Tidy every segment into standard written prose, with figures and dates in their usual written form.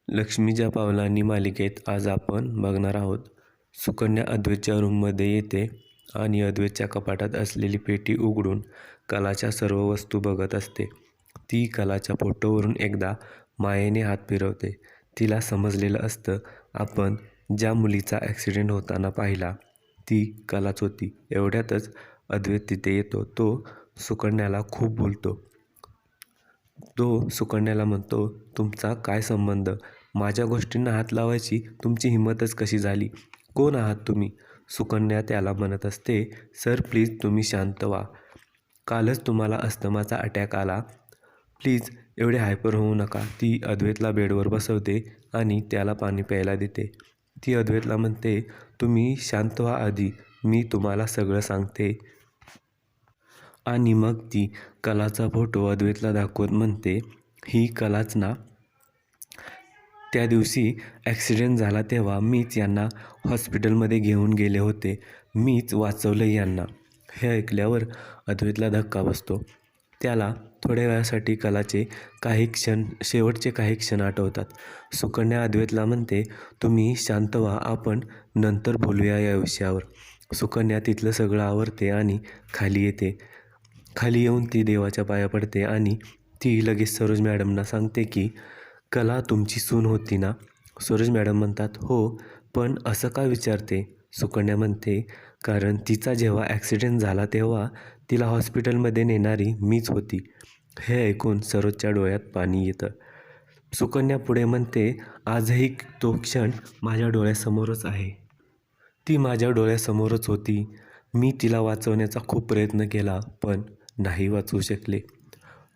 लक्ष्मीच्या पावलांनी मालिकेत आज आपण बघणार आहोत. सुकन्या अद्वैतच्या रूममध्ये येते आणि अद्वैतच्या कपाटात असलेली पेटी उघडून कलाच्या सर्व वस्तू बघत असते. ती कलाच्या फोटोवरून एकदा मायेने हात फिरवते. तिला समजलेलं असतं, आपण ज्या मुलीचा ॲक्सिडेंट होताना पाहिला ती कलाच होती. एवढ्यातच अद्वैत तिथे येतो. तो सुकन्याला खूप बोलतो. तो सुकन्याला म्हणतो, तुमचा काय संबंध? माझ्या गोष्टींना हात लावायची तुमची हिंमतच कशी झाली? कोण आहात तुम्ही? सुकन्या त्याला म्हणत असते, सर प्लीज तुम्ही शांत व्हा. कालच तुम्हाला अस्थमाचा अटॅक आला. प्लीज एवढे हायपर होऊ नका. ती अद्वैतला बेडवर बसवते आणि त्याला पाणी प्यायला देते. ती अद्वैतला म्हणते, तुम्ही शांत व्हा आधी, मी तुम्हाला सगळं सांगते. आणि मग ती कलाचा फोटो अद्वैतला दाखवत म्हणते, ही कलाच ना? त्या दिवशी ॲक्सिडेंट झाला तेव्हा मीच यांना हॉस्पिटलमध्ये घेऊन गेले होते. मीच वाचवलं यांना. हे ऐकल्यावर अद्वैतला धक्का बसतो. त्याला थोड्या वेळासाठी कलाचे शेवटचे काही क्षण आठवतात. सुकन्या अद्वैतला म्हणते, तुम्ही शांत व्हा, आपण नंतर बोलूया या विषयावर. सुकन्या तिथलं सगळं आवरते आणि खाली येते. खाली येऊन ती देवाच्या पाया पडते आणि ती लगेच सरोज मॅडमना सांगते की कला तुमची सून होती ना? सरोज मॅडम म्हणतात, हो, पण असं का विचारते? सुकन्या म्हणते, कारण तिचा जेव्हा ॲक्सिडेंट झाला तेव्हा तिला हॉस्पिटलमध्ये नेणारी मीच होती. हे ऐकून सरोजच्या डोळ्यात पाणी येतं. सुकन्या पुढे म्हणते, आजही तो क्षण माझ्या डोळ्यासमोरच आहे. ती माझ्या डोळ्यासमोरच होती. मी तिला वाचवण्याचा खूप प्रयत्न केला, पण नाही वाचवू शकले.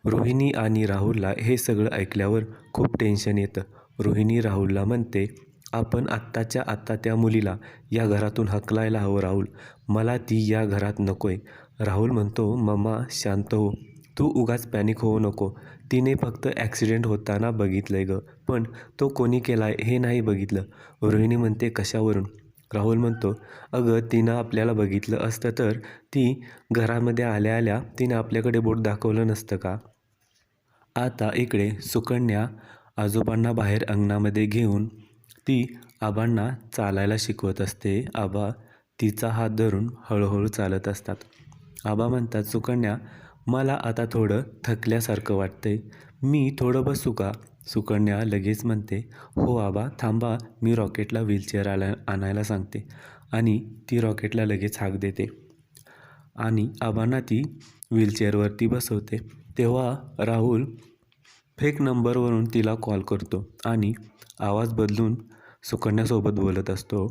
रोहिणी आणि राहुलला हे सगळं ऐकल्यावर खूप टेन्शन येतं. रोहिणी राहुलला म्हणते, आपण आत्ताच्या आत्ता त्या मुलीला या घरातून हकलायला हवं राहुल. मला ती या घरात नकोय. राहुल म्हणतो, मम्मा शांत हो. तू उगाच पॅनिक होऊ नको. तिने फक्त ॲक्सिडेंट होताना बघितलंय ग, पण तो कोणी केलाय हे नाही बघितलं. रोहिणी म्हणते, कशावरून? राहुल म्हणतो, अगं तिनं आपल्याला बघितलं असतं तर ती घरामध्ये आल्या आल्या तिनं आपल्याकडे बोट दाखवलं नसतं का? आता इकडे सुकन्या आजोबांना बाहेर अंगणामध्ये घेऊन ती आबांना चालायला शिकवत असते. आबा तिचा हात धरून हळूहळू चालत असतात. आबा म्हणतात, सुकन्या मला आता थोडं थकल्यासारखं वाटतंय, मी थोडं बसू का? सुकन्या लगेच म्हणते, हो आबा थांबा, मी रॉकेटला व्हीलचेअर आणायला सांगते. आणि ती रॉकेटला लगेच हाक देते आणि आबांना ती व्हीलचेअरवरती बसवते. तेव्हा राहुल फेक नंबरवरून तिला कॉल करतो आणि आवाज बदलून सुकन्यासोबत बोलत असतो.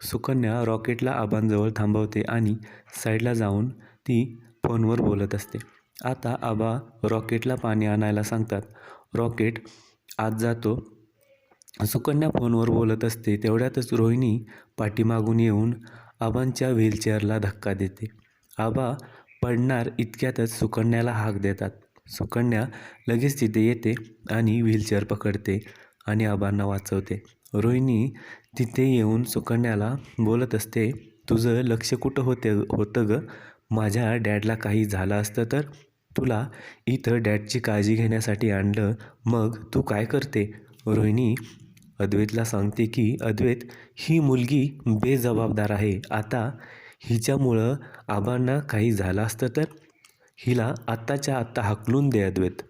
सुकन्या रॉकेटला आबांजवळ थांबवते आणि साईडला जाऊन ती फोनवर बोलत असते. आता आबा रॉकेटला पाणी आणायला सांगतात. रॉकेट आत जातो. सुकन्या फोनवर बोलत असते. तेवढ्यातच रोहिणी पाठीमागून येऊन आबांच्या व्हीलचेअरला धक्का देते. आबा पडणार इतक्यातच सुकन्याला हाक देतात. सुकन्या लगेच तिथे येते आणि व्हीलचेअर पकडते आणि आबांना वाचवते. रोहिणी तिथे येऊन सुकन्याला बोलत असते, तुझं लक्ष कुठं होतं ग? माझ्या डॅडला काही झालं असतं तर? तुला इथं डॅडची काळजी घेण्यासाठी आणलं, मग तू काय करते? रोहिणी अद्वैतला सांगते की अद्वैत, ही मुलगी बेजबाबदार आहे. आता हिच्यामुळं आबांना काही झालं असतं तर? हिला आत्ताच्या आत्ता हाकलून दे अद्वैत.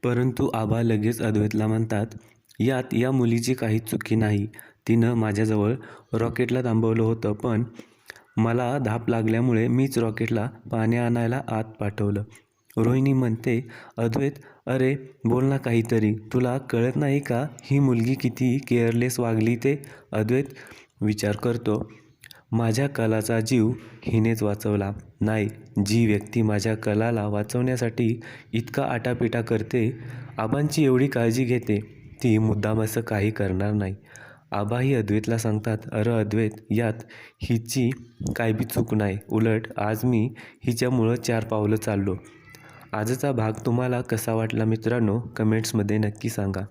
परंतु आबा लगेच अद्वैतला म्हणतात, यात या मुलीची काही चुकी नाही. तिनं माझ्याजवळ रॉकेटला थांबवलं होतं, पण मला धाप लागल्यामुळे मीच रॉकेटला पाणी आणायला आत पाठवलं. रोहिणी म्हणते, अद्वैत अरे बोल ना काहीतरी, तुला कळत नाही का ही मुलगी किती केअरलेस वागली ते? अद्वैत विचार करतो, माझ्या कलाचा जीव हिनेच वाचवला. नाही, जी व्यक्ती माझ्या कलाला वाचवण्यासाठी इतका आटापिटा करते, आबांची एवढी काळजी घेते, ती मुद्दाम असं काही करणार नाही. आबाही अद्वैतला सांगतात, अरे अद्वैत, यात हिची काय बी चूक नाही. उलट आज मी हिच्यामुळं 4 पावलं चाललो. आजचा भाग तुम्हाला कसा वाटला मित्रांनो? कमेंट्समध्ये नक्की सांगा.